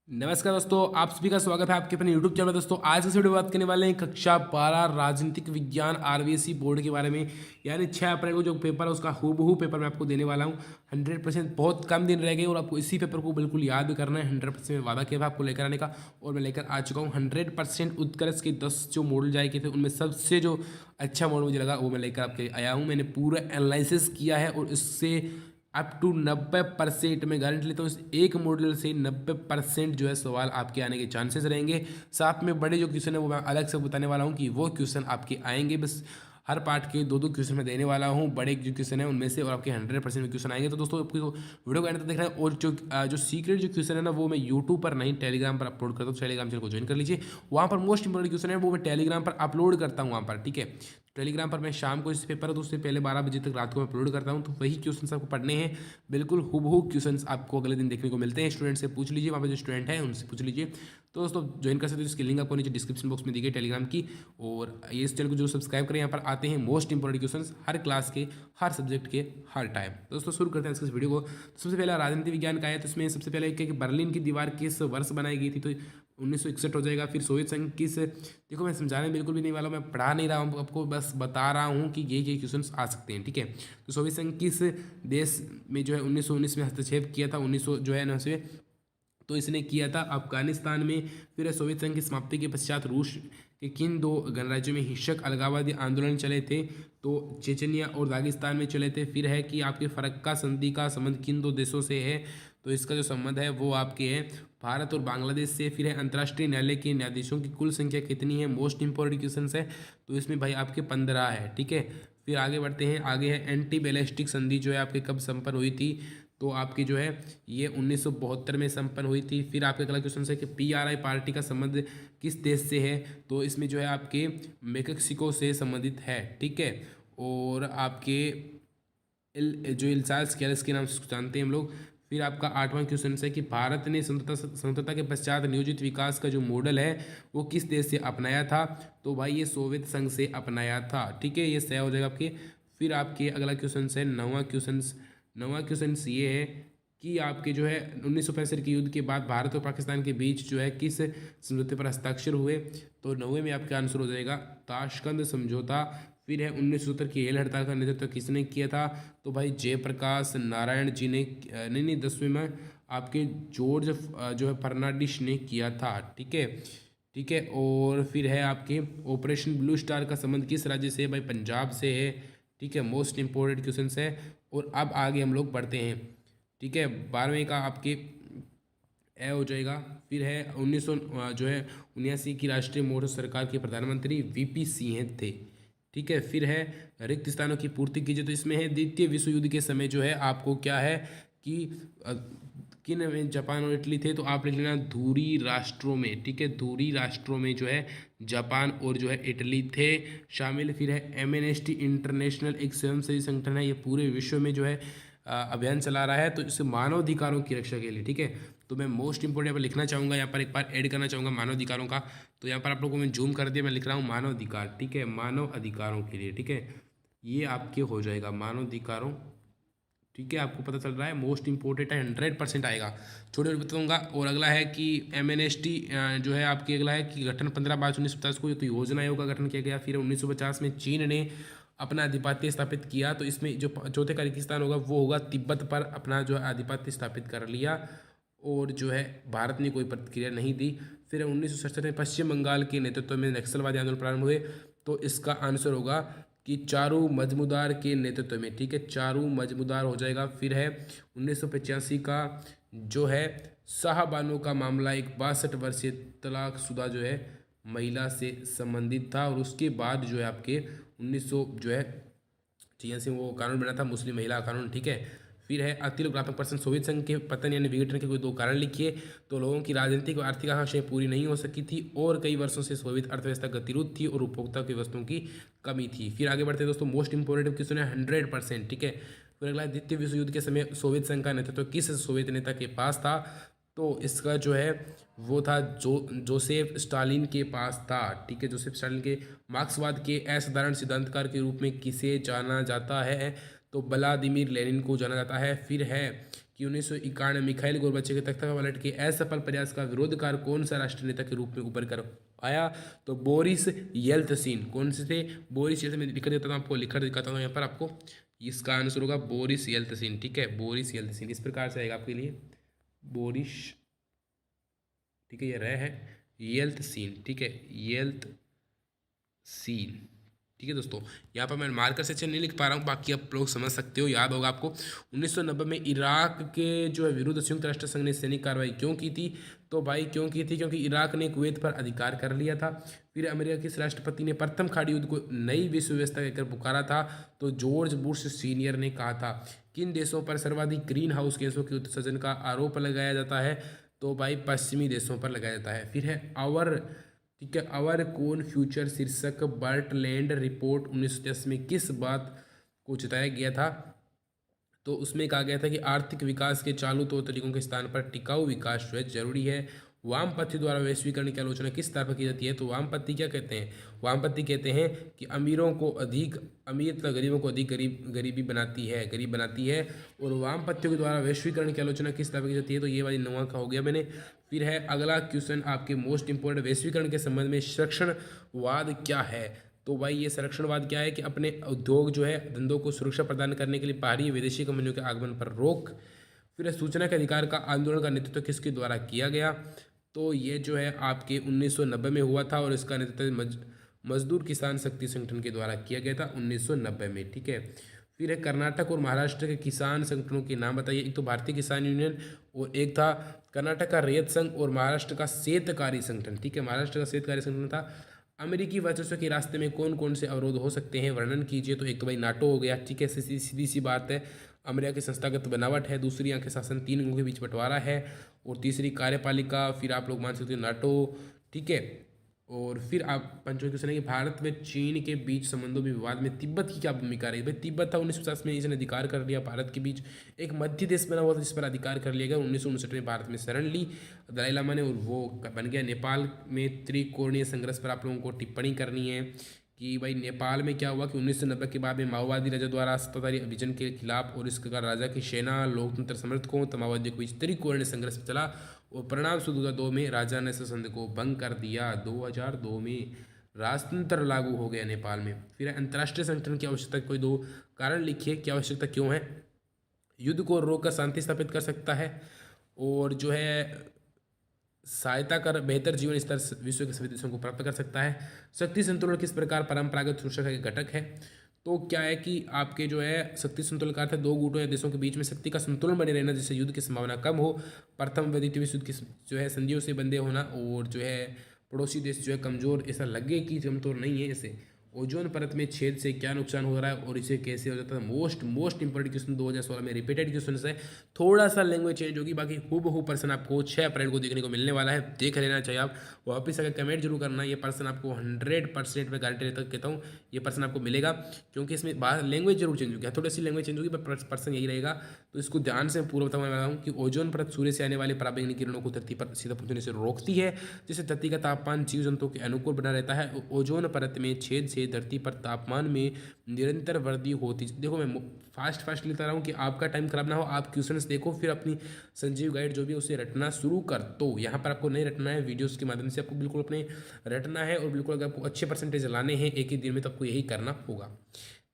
नमस्कार दोस्तों, आप सभी का स्वागत है आपके अपने यूट्यूब चैनल में। दोस्तों आज इस वीडियो में बात करने वाले हैं कक्षा 12 राजनीतिक विज्ञान आरबीएसई बोर्ड के बारे में। यानी 6 अप्रैल को जो पेपर है उसका हूबहू पेपर मैं आपको देने वाला हूं। 100% बहुत कम दिन रह गए और आपको इसी पेपर को बिल्कुल याद भी करना है। 100% वादा किया था आपको लेकर आने का और मैं लेकर आ चुका हूँ। 100% उत्कर्ष के 10 जो मॉडल जाए के थे उनमें सबसे जो अच्छा मॉडल मुझे लगा वो मैं लेकर आपके आया हूँ। मैंने पूरा एनालिसिस किया है और इससे अप टू 90% मैं गारंटी लेता हूँ इस एक मॉडल से 90% जो है सवाल आपके आने के चांसेस रहेंगे। साथ में बड़े जो क्वेश्चन है वो मैं अलग से बताने वाला हूँ कि वो क्वेश्चन आपके आएंगे। बस हर पार्ट के दो दो क्वेश्चन मैं देने वाला हूँ, बड़े जो क्वेश्चन है उनमें से, और आपके 100% क्वेश्चन आएंगे। तो दोस्तों आपको वीडियो को एंड तक देख रहे हैं। और जो सीक्रेट जो क्वेश्चन है ना वो मैं यूट्यूब पर नहीं टेलीग्राम पर अपलोड करता हूँ। टेलीग्राम चैनल को ज्वाइन कर लीजिए, वहाँ पर मोस्ट इंपोर्टेंट क्वेश्चन है वो मैं टेलीग्राम पर अपलोड करता हूँ वहाँ पर, ठीक है। टेलीग्राम पर मैं शाम को इस पेपर है तो उससे पहले 12 बजे तक रात को मैं अपलोड करता हूँ। तो वही क्वेश्चंस आपको पढ़ने हैं, बिल्कुल हूबहू क्वेश्चंस आपको अगले दिन देखने को मिलते हैं। स्टूडेंट से पूछ लीजिए, वहाँ पे जो स्टूडेंट है उनसे पूछ लीजिए। तो दोस्तों ज्वाइन कर सकते हो, इसकी लिंक आपको नीचे डिस्क्रिप्शन बॉक्स में दी गई टेलीग्राम की। और ये इस चैनल को जो सब्सक्राइब करें, यहाँ पर आते हैं मोस्ट इंपॉर्टेंट क्वेश्चंस हर क्लास के, हर सब्जेक्ट के, हर टाइम। दोस्तों शुरू करते हैं इस वीडियो को। तो सबसे पहले राजनीति विज्ञान का है, तो इसमें सबसे पहले कि बर्लिन की दीवार किस वर्ष बनाई गई थी, तो 1961 हो जाएगा। फिर सोवियत संघ किस, देखो मैं समझाने बिल्कुल भी नहीं वाला हूँ, मैं पढ़ा नहीं रहा हूँ आपको, बस बता रहा हूँ कि ये क्वेश्चंस आ सकते हैं, ठीक है। तो सोवियत संघ किस देश में जो है 1919 में हस्तक्षेप किया था, 1900 जो है 900, तो इसने किया था अफगानिस्तान में। फिर सोवियत संघ की समाप्ति के पश्चात रूस के किन दो गणराज्यों में हिंसक अलगाववादी आंदोलन चले थे, तो चेचनिया और दागिस्तान में चले थे। फिर है कि आपके फरक्का संधि का संबंध किन दो देशों से है, तो इसका जो संबंध है वो आपके है भारत और बांग्लादेश से। फिर है अंतर्राष्ट्रीय न्यायालय के न्यायाधीशों की कुल संख्या कितनी है, मोस्ट इंपॉर्टेंट क्वेश्चन है। तो इसमें भाई आपके 15 है, ठीक है। फिर आगे बढ़ते हैं, आगे है एंटी बैलिस्टिक संधि जो है आपके कब संपन्न हुई थी, तो आपकी जो है ये 1972 में संपन्न हुई थी। फिर आपका अगला क्वेश्चन है कि पीआरआई पार्टी का संबंध किस देश से है, तो इसमें जो है आपके मेक्सिको से संबंधित है, ठीक है। और आपके जो इल्सास स्केल्स के नाम से जानते हैं हम लोग। फिर आपका 8वां क्वेश्चन है कि भारत ने स्वतंत्रता के पश्चात नियोजित विकास का जो मॉडल है वो किस देश से अपनाया था, तो भाई ये सोवियत संघ से अपनाया था, ठीक है। ये सही हो जाएगा आपके। फिर आपके अगला क्वेश्चन है 9वां क्वेश्चन ये है कि आपके जो है 1965 के युद्ध के बाद भारत और पाकिस्तान के बीच जो है किस समझौते पर हस्ताक्षर हुए, तो 9वें में आपका आंसर हो जाएगा ताशकंद समझौता। फिर है 1970 की रेल हड़ताल का नेतृत्व किसने किया था, तो भाई जयप्रकाश नारायण जी ने, नहीं 10वें में आपके जॉर्ज जो है फर्नांडिस ने किया था, ठीक है, ठीक है। और फिर है आपके ऑपरेशन ब्लू स्टार का संबंध किस राज्य से है, भाई पंजाब से है, ठीक है। मोस्ट इंपॉर्टेंट क्वेश्चन है। और अब आगे हम लोग बढ़ते हैं, ठीक है। 12वें का आपके ए हो जाएगा। फिर है 1900 जो है 79 की राष्ट्रीय मोटर सरकार के प्रधानमंत्री वीपी सिंह थे, ठीक है। फिर है रिक्त स्थानों की पूर्ति कीजिए, तो इसमें है द्वितीय विश्व युद्ध के समय जो है आपको क्या है कि किन में जापान और इटली थे, तो आप लिख लेना धूरी राष्ट्रों में, ठीक है। धूरी राष्ट्रों में जो है जापान और जो है इटली थे शामिल। फिर है एमनेस्टी इंटरनेशनल, एक स्वयंसेवी संगठन है, ये पूरे विश्व में जो है अभियान चला रहा है, तो इसे मानवाधिकारों की रक्षा के लिए, ठीक है। तो मैं मोस्ट इंपोर्टेंट यहाँ पर लिखना चाहूँगा, यहाँ पर एक बार ऐड करना चाहूँगा मानवाधिकारों का। तो यहाँ पर आप लोगों को मैं जूम कर दिया, मैं लिख रहा हूँ मानव अधिकार, ठीक है, मानव अधिकारों के लिए, ठीक है। ये आपके हो जाएगा मानव अधिकारों, ठीक है। आपको पता चल रहा है मोस्ट इंपोर्टेंट है, 100% आएगा, छोटे बताऊंगा। और अगला है कि एमएनएसटी जो है आपकी, अगला है कि गठन 15 मार्च 1950 को तो योजना आयोग का गठन किया गया। फिर 1950 में चीन ने अपना आधिपत्य स्थापित किया, तो इसमें जो चौथे पाकिस्तान होगा वो होगा तिब्बत पर अपना जो है आधिपत्य स्थापित कर लिया, और जो है भारत ने कोई प्रतिक्रिया नहीं दी। फिर 1967 में पश्चिम बंगाल के नेतृत्व में नक्सलवादी आंदोलन प्रारंभ हुए, तो इसका आंसर होगा कि चारू मजमुदार के नेतृत्व में, ठीक है, चारू मजमुदार हो जाएगा। फिर है 1985 का जो है शाहबानो का मामला, एक 62 वर्षीय तलाकशुदा जो है महिला से संबंधित था। और उसके बाद जो है आपके 1900 जो है से वो कानून बना था, मुस्लिम महिला कानून, ठीक है। फिर है अतिलोकरात्मक प्रश्न, सोवियत संघ के पतन यानी विघटन के कोई दो कारण लिखिए, तो लोगों की राजनीतिक और आर्थिक आकांक्षाएं पूरी नहीं हो सकी थी, और कई वर्षों से सोवियत अर्थव्यवस्था गतिरोध थी और उपभोक्ता की वस्तुओं की कमी थी। फिर आगे बढ़ते हैं दोस्तों, मोस्ट इंपोर्टेंट क्वेश्चन है 100%, ठीक है। फिर अगला द्वितीय विश्व युद्ध के समय सोवियत संघ का नेतृत्व किस सोवियत नेता के पास था, तो इसका जो है वो था जोसेफ स्टालिन के पास था, ठीक है। जोसेफ स्टालिन के मार्क्सवाद के असाधारण सिद्धांतकार के रूप में किसे जाना जाता है, तो व्लादिमीर लेनिन को जाना जाता है। फिर है कि 1991 मिखाइल गोर्बाचेव के तख्ता पलट के असफल प्रयास का विरोधकार कौन सा राष्ट्रीय नेता के रूप में उभर कर आया? तो बोरिस येल्तसिन। कौन से थे? Boris Yeltsin. मैं लिख देता हूँ आपको, लिखकर दिखाता हूँ यहाँ पर आपको। इसका आंसर होगा बोरिस येल्तसिन। ठीक है, बोरिस येल्तसिन इस प्रकार से आएगा आपके लिए, बोरिस, ठीक है, ये रह है, येल्तसिन, ठीक है, येल्तसिन। ठीक है दोस्तों, यहाँ पर मैं मार्कर सेक्शन नहीं लिख पा रहा हूँ, बाकी आप लोग समझ सकते हो, याद होगा आपको। 1990 में इराक के जो है विरुद्ध संयुक्त राष्ट्र संघ ने सैनिक कार्रवाई क्यों की थी? तो भाई क्यों की थी? क्योंकि इराक ने कुवैत पर अधिकार कर लिया था। फिर अमेरिका के राष्ट्रपति ने प्रथम खाड़ी युद्ध को नई विश्व व्यवस्था कहकर पुकारा था। तो जॉर्ज बुश सीनियर ने कहा था। किन देशों पर सर्वाधिक ग्रीन हाउस गैसों के उत्सर्जन का आरोप लगाया जाता है? तो भाई पश्चिमी देशों पर लगाया जाता है। फिर है आवर, ठीक है, आवर कौन फ्यूचर शीर्षक बर्टलैंड रिपोर्ट 1980 में किस बात को जताया गया था? तो उसमें कहा गया था कि आर्थिक विकास के चालू तौर तरीकों के स्थान पर टिकाऊ विकास जो है जरूरी है। वामपंथी द्वारा वैश्वीकरण की आलोचना किस तरह पर की जाती है? तो वामपंथी क्या कहते हैं? वामपंथी कहते हैं कि अमीरों को अधिक अमीर तथा गरीबों को अधिक गरीब बनाती है। और वामपंथियों के द्वारा वैश्वीकरण की आलोचना किस तरह पर की जाती है? तो ये वाली 9वां का हो गया मैंने। फिर है अगला क्वेश्चन आपके मोस्ट इंपॉर्टेंट, वैश्वीकरण के संबंध में संरक्षणवाद क्या है? तो भाई ये संरक्षणवाद क्या है कि अपने उद्योग जो है धंधों को सुरक्षा प्रदान करने के लिए बाहरी विदेशी कंपनियों के आगमन पर रोक। फिर सूचना के अधिकार का आंदोलन का नेतृत्व किसके द्वारा किया गया? तो ये जो है आपके 1990 में हुआ था और इसका नेतृत्व मजदूर किसान शक्ति संगठन के द्वारा किया गया था 1990 में। ठीक है, फिर है कर्नाटक और महाराष्ट्र के किसान संगठनों के नाम बताइए। एक तो भारतीय किसान यूनियन और एक था कर्नाटक का रैयत संघ और महाराष्ट्र का शेतकारी संगठन। ठीक है, महाराष्ट्र का शेतकारी संगठन था। अमेरिकी वर्चस्व के रास्ते में कौन कौन से अवरोध हो सकते हैं, वर्णन कीजिए। तो एक तो भाई नाटो हो गया, ठीक है, सीधी सी बात है, अमेरिका की संस्थागत बनावट है। दूसरी आंखें शासन, 3 अंगों के बीच बंटवारा है। और तीसरी कार्यपालिका, फिर आप लोग मान सकते हो नाटो। ठीक है, और फिर आप पंचम क्वेश्चन है कि भारत में चीन के बीच संबंधों में विवाद में तिब्बत की क्या भूमिका रही? भाई तिब्बत था 1950 में इसने अधिकार कर लिया भारत के बीच, एक मध्य देश बना हुआ था जिस पर अधिकार कर लिया गया। 1959 में भारत में शरण ली दलाई लामा ने और वो बन गया। नेपाल में त्रिकोणीय संघर्ष पर आप लोगों को टिप्पणी करनी है कि भाई नेपाल में क्या हुआ कि 1990 के बाद में माओवादी राजा द्वारा सत्ताधारी अभिजन के खिलाफ और इसके कारण राजा की सेना, लोकतंत्र समर्थकों तो माओवादियों के बीच त्रिकोणीय संघर्ष चला और परिणाम स्वरूप 2002 में राजा ने संसद को भंग कर दिया। 2002 में राजतंत्र लागू हो गया नेपाल में। फिर अंतर्राष्ट्रीय संगठन की आवश्यकता, कोई 2 कारण लिखिए कि आवश्यकता क्यों है। युद्ध को रोककर शांति स्थापित कर सकता है और जो है सहायता कर बेहतर जीवन स्तर विश्व के सभी देशों को प्राप्त कर सकता है। शक्ति संतुलन किस प्रकार परंपरागत सुरक्षा का एक घटक है? तो क्या है कि आपके जो है शक्ति संतुलन का अर्थ है 2 गुटों या देशों के बीच में शक्ति का संतुलन बने रहना जिससे युद्ध की संभावना कम हो। प्रथम व द्वितीय विश्व युद्ध की जो है संधियों से बंधे होना और जो है पड़ोसी देश जो है कमजोर, ऐसा लगे कि कमजोर नहीं है। इसे ओजोन परत में छेद से क्या नुकसान हो रहा है और इसे कैसे हो जाता है? मोस्ट इंपॉर्टेंट क्वेश्चन 2016 में रिपीटेड क्वेश्चन है। थोड़ा सा लैंग्वेज चेंज होगी, बाकी हूबहू पर्सन आपको 6 अप्रैल को देखने को मिलने वाला है, देख लेना चाहिए आप। वापस अगर कमेंट जरूर करना, ये पर्सन आपको 100% में गारंटी लेकर कहता हूँ ये पर्सन आपको मिलेगा, क्योंकि इसमें बाहर लैंग्वेज जरूर चेंज होगी, थोड़ी सी लैंग्वेज चेंज होगी पर पर्सन यही रहेगा। तो इसको ध्यान से पूरा बताने वाला हूँ कि ओजोन परत सूर्य से आने वाले पराबैंगनी किरणों को धरती पर सीधा पहुंचने से रोकती है, जिससे धरती का तापमान जीव जंतुओं के अनुकूल बना रहता है। ओजोन परत में छेद से धरती पर तापमान में निरंतर वृद्धि होती। देखो मैं फास्ट लिखता रहा हूँ कि आपका टाइम खराब ना हो, आप क्वेश्चंस देखो फिर अपनी संजीव गाइड जो भी है उसे रटना शुरू कर। तो यहाँ पर आपको नहीं रटना है, वीडियोस के माध्यम से आपको बिल्कुल अपने रटना है और बिल्कुल अगर आपको अच्छे परसेंटेज लाने हैं एक ही दिन में तो आपको यही करना होगा।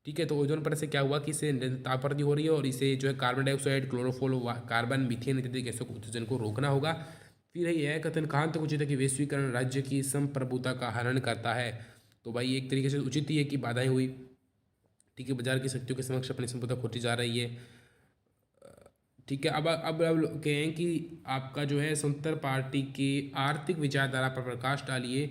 ठीक है, तो ओजोन परत से क्या हुआ कि इसे ताप वृद्धि हो रही है और इसे जो है कार्बन डाइऑक्साइड, क्लोरोफोल, कार्बन, मीथेन इत्यादि गैसों को उत्सर्जन को रोकना होगा। फिर यह कथन कहाँ तक उचित है कि वैश्वीकरण राज्य की संप्रभुता का हनन करता है? तो भाई एक तरीके से उचित ही है कि बाधाएं हुई, ठीक है, बाजार की शक्तियों के समक्ष अपनी संपदा खोती जा रही है। ठीक है, अब कहें कि आपका जो है स्वतंत्र पार्टी की आर्थिक विचारधारा पर प्रकाश डालिए।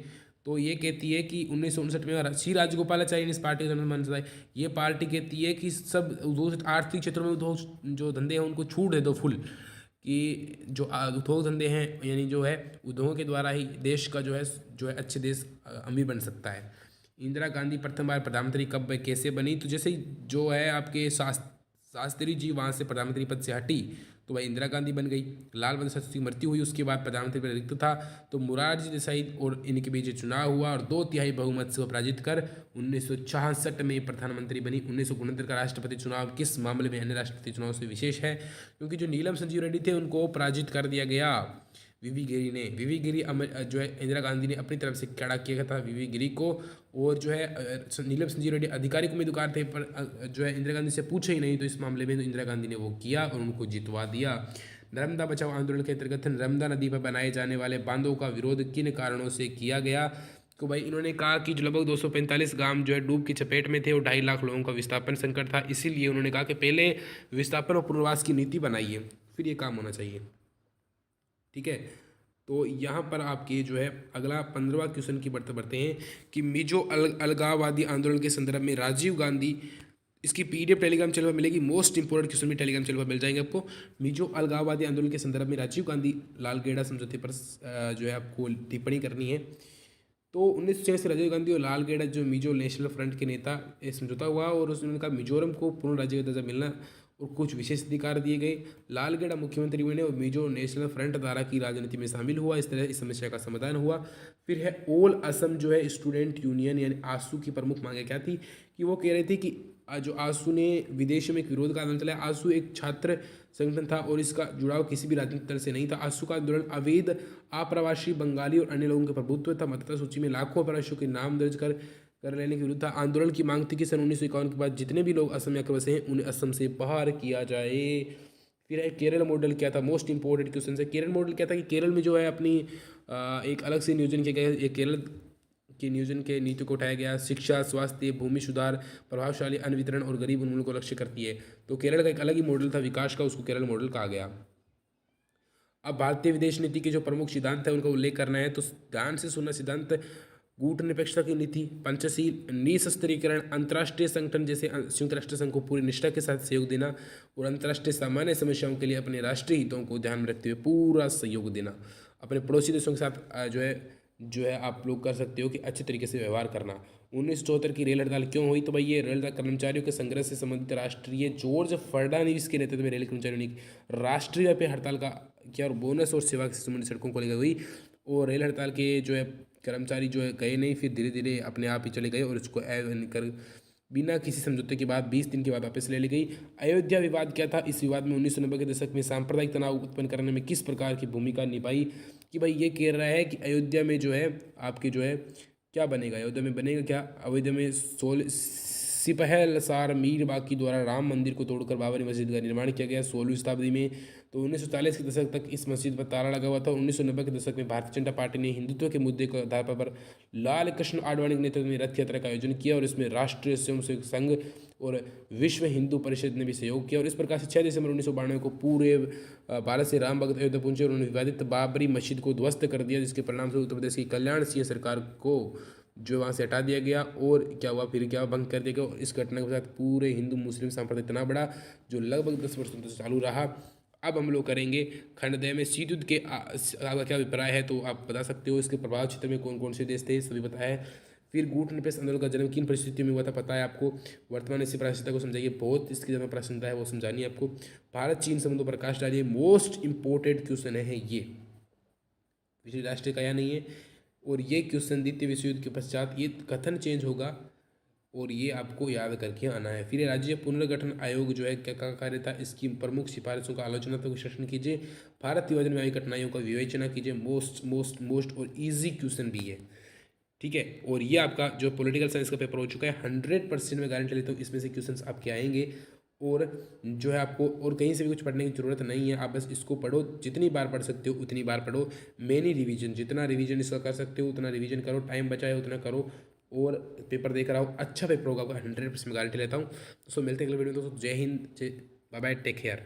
तो ये कहती है कि 1959 में श्री राजगोपालाचारी ने इस पार्टी का जन्म माना। ये पार्टी कहती है कि सब उद्योग आर्थिक क्षेत्रों में उद्योग जो धंधे हैं उनको छूट दे दो फुल, कि जो उद्योग धंधे हैं यानी जो है उद्योगों के द्वारा ही देश का जो है अच्छे देश अमीर बन सकता है। इंदिरा गांधी प्रथम बार प्रधानमंत्री कब कैसे बनी? तो जैसे जो है आपके शास्त्री जी वहाँ से प्रधानमंत्री पद से हटी तो भाई इंदिरा गांधी बन गई। लाल बहादुर शास्त्री की मृत्यु हुई, उसके बाद प्रधानमंत्री पद रिक्त था, तो मोरारजी देसाई और इनके बीच चुनाव हुआ और 2/3 बहुमत से वो पराजित कर 1966 में प्रधानमंत्री बनी। 1969 का राष्ट्रपति चुनाव किस मामले में अन्य राष्ट्रपति चुनाव से विशेष है, क्योंकि जो नीलम संजीव रेड्डी थे उनको पराजित कर दिया गया वीवी गिरी ने। वीवी गिरी जो है इंदिरा गांधी ने अपनी तरफ से खड़ा किया था वीवी गिरी को, और जो है नीलम संजीव रेड्डी आधिकारिक उम्मीदवार थे, पर जो है इंदिरा गांधी से पूछे ही नहीं, तो इस मामले में तो इंदिरा गांधी ने वो किया और उनको जितवा दिया। नर्मदा बचाओ आंदोलन के अंतर्गत नर्मदा नदी पर बनाए जाने वाले बांधों का विरोध किन कारणों से किया गया, तो भाई इन्होंने कहा कि जो लगभग 245 गांव जो है डूब की चपेट में थे और 2.5 लाख लोगों का विस्थापन संकट था, इसीलिए उन्होंने कहा कि पहले विस्थापन और पुनर्वास की नीति बनाइए, फिर ये काम होना चाहिए। ठीक है, तो यहाँ पर आपके जो है अगला 15वां क्वेश्चन की बढ़ते हैं कि मिजो अलगाववादी आंदोलन के संदर्भ में राजीव गांधी, इसकी पीडीएफ टेलीग्राम चैनल पर मिलेगी। मोस्ट इंपोर्टेंट क्वेश्चन भी टेलीग्राम चैनल पर मिल जाएंगे आपको। मिजो अलगाववादी आंदोलन के संदर्भ में राजीव गांधी लालगेड़ा समझौते पर जो है आपको टिप्पणी करनी है। तो 1946 से राजीव गांधी और लालगेड़ा जो मिजो नेशनल फ्रंट के नेता समझौता हुआ और उन्होंने कहा मिजोरम को पूर्ण राज्य का दर्जा मिलना और कुछ विशेष अधिकार दिए गए। लालगेड़ा मुख्यमंत्री बने और मिजो नेशनल फ्रंट धारा की राजनीति में शामिल हुआ। इस तरह इस समस्या का समाधान हुआ। फिर है ऑल असम जो है स्टूडेंट यूनियन यानी आसू की प्रमुख मांगे क्या थी, कि वो कह रहे थे कि जो आसू ने विदेशों में एक विरोध का आंदोलन चलाया। आसू एक छात्र संगठन था और इसका जुड़ाव किसी भी राजनीतिक दल से नहीं था। आसू का आंदोलन अवैध अप्रवासी बंगाली और अन्य लोगों के प्रभुत्व था। मतदाता सूची में लाखों अप्रवासियों के नाम दर्ज कर लेने के विरुद्ध था। आंदोलन की मांग थी कि सन 1951 के बाद जितने भी लोग असम आकर बसे हैं उन्हें असम से बाहर किया जाए। फिर है केरल मॉडल क्या था, मोस्ट इंपॉर्टेंट क्वेश्चन है। केरल मॉडल क्या था कि केरल में जो है अपनी एक अलग से नियोजन किया गया। एक केरल के नियोजन के नीति को उठाया गया। शिक्षा, स्वास्थ्य, भूमि सुधार, प्रभावशाली अन्न वितरण और गरीब उन्मूलन को लक्ष्य करती है। तो केरल का एक अलग ही मॉडल था विकास का, उसको केरल मॉडल कहा गया। अब भारतीय विदेश नीति के जो प्रमुख सिद्धांत है उनका उल्लेख करना है, तो ध्यान से सुनना। सिद्धांत कूटनिरपेक्षता की नीति, पंचशील, निशस्त्रीकरण, अंतर्राष्ट्रीय संगठन जैसे संयुक्त राष्ट्र संघ को पूरी निष्ठा के साथ सहयोग देना और अंतर्राष्ट्रीय सामान्य समस्याओं के लिए अपने राष्ट्रीय हितों को ध्यान में रखते हुए पूरा सहयोग देना। अपने पड़ोसी देशों के साथ जो है आप लोग कर सकते हो कि अच्छे तरीके से व्यवहार करना। 1974 की रेल हड़ताल क्यों हुई, तो भाई ये रेल हड़ताल कर्मचारियों के संघर्ष से संबंधित राष्ट्रीय जॉर्ज फर्नांडिस के नेतृत्व में रेल कर्मचारियों ने राष्ट्रीय व्यापी हड़ताल का किया और बोनस और सेवा से संबंधित सड़कों को लेकर हुई। और रेल हड़ताल के जो है कर्मचारी जो है गए नहीं, फिर धीरे धीरे अपने आप ही चले गए और इसको कर बिना किसी समझौते के बाद 20 दिन के बाद वापस ले ली गई। अयोध्या विवाद क्या था, इस विवाद में 1990 के दशक में सांप्रदायिक तनाव उत्पन्न करने में किस प्रकार की भूमिका निभाई, कि भाई ये कह रहा है कि अयोध्या में जो है आपके जो है क्या बनेगा, अयोध्या में बनेगा क्या, अयोध्या में सिपहलसार मीर बाकी द्वारा राम मंदिर को तोड़कर बाबरी मस्जिद का निर्माण किया गया 16वीं शताब्दी में। तो 1940 के दशक तक इस मस्जिद पर ताला लगा हुआ था। 1990 के दशक में भारतीय जनता पार्टी ने हिंदुत्व के मुद्दे के आधार पर लाल कृष्ण आडवाणी के नेतृत्व में रथ यात्रा का आयोजन किया और इसमें राष्ट्रीय स्वयंसेवक संघ और विश्व हिंदू परिषद ने भी सहयोग किया। और इस प्रकार से 6 दिसंबर 1992 को पूरे भारत से राम भक्त अयोध्या पहुंचे और उन्होंने विवादित बाबरी मस्जिद को ध्वस्त कर दिया, जिसके परिणाम से उत्तर प्रदेश की कल्याण सिंह सरकार को जो वहाँ से हटा दिया गया। और क्या हुआ, फिर क्या भंग कर दिया गया। और इस घटना के साथ पूरे हिंदू मुस्लिम सांप्रदायिक इतना बड़ा जो लगभग 10 वर्षों तक चालू रहा। अब हम लोग करेंगे खंडदय में शीत युद्ध के आपका क्या अभिप्राय है, तो आप बता सकते हो। इसके प्रभाव क्षेत्र में कौन कौन से देश थे सभी पता है। फिर गुटनिरपेक्ष आंदोलन का जन्म किन परिस्थितियों में हुआ था पता है आपको। वर्तमान इससे प्रासंगिकता को समझाइए, बहुत इसकी जब प्रासंगिकता है वो समझानी है आपको। भारत चीन संबंधों पर प्रकाश डालिए, मोस्ट इंपॉर्टेंट क्वेश्चन है ये, विश्व राष्ट्र का या नहीं है। और ये क्वेश्चन द्वितीय विश्व युद्ध के पश्चात ये कथन चेंज होगा और ये आपको याद करके आना है। फिर राज्य पुनर्गठन आयोग जो है क्या का कार्य था, इसकी प्रमुख सिफारिशों का आलोचनात्मक विश्लेषण कीजिए, भारत विभाजन में आई कठिनाइयों का विवेचना कीजिए। मोस्ट और इजी क्वेश्चन भी है, ठीक है। और ये आपका जो पॉलिटिकल साइंस का पेपर हो चुका है, 100% में गारंटी लेता हूँ इसमें से क्वेश्चंस आपके आएंगे। और जो है आपको और कहीं से भी कुछ पढ़ने की ज़रूरत नहीं है, आप बस इसको पढ़ो, जितनी बार पढ़ सकते हो उतनी बार पढ़ो। मैनी रिवीजन, जितना रिवीजन इसका कर सकते हो उतना रिवीजन करो, टाइम बचाए उतना करो और पेपर देख रहा हूँ, अच्छा पेपर होगा आपका, 100% में गारंटी लेता हूँ। तो मिलते हैं अगले वीडियो में दोस्तों। जय हिंद, जय बाय बाय, टेक केयर।